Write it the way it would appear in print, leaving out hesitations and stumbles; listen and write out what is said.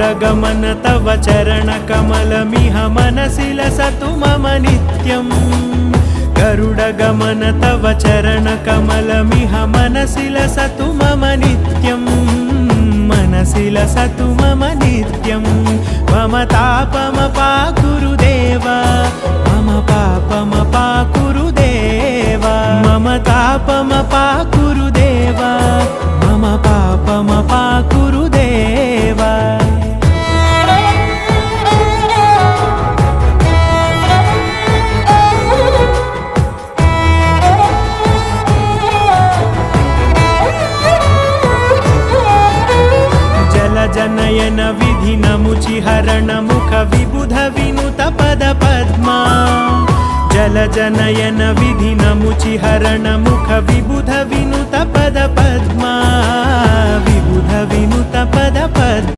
गरुडगमन तव चरणकमलमिह मनसि लसतु मम नित्यम् गरुडगमन तव चरणकमलमिह मनसि लसतु मम नित्यम् मनसि लसतु मम नित्यम् मम तापमपाकुरु देव मम पापमपाकुरु देव मम तापमपाकुरु देव मम पापमपाकुरु देव जनयन विधि नमुचिहरण मुख विबुध विनुत पद पद्मा जल जनयन विधि नमुचिहरण मुख विबुध विनुत पद पद्मा विबुध विनुत पद पद्मा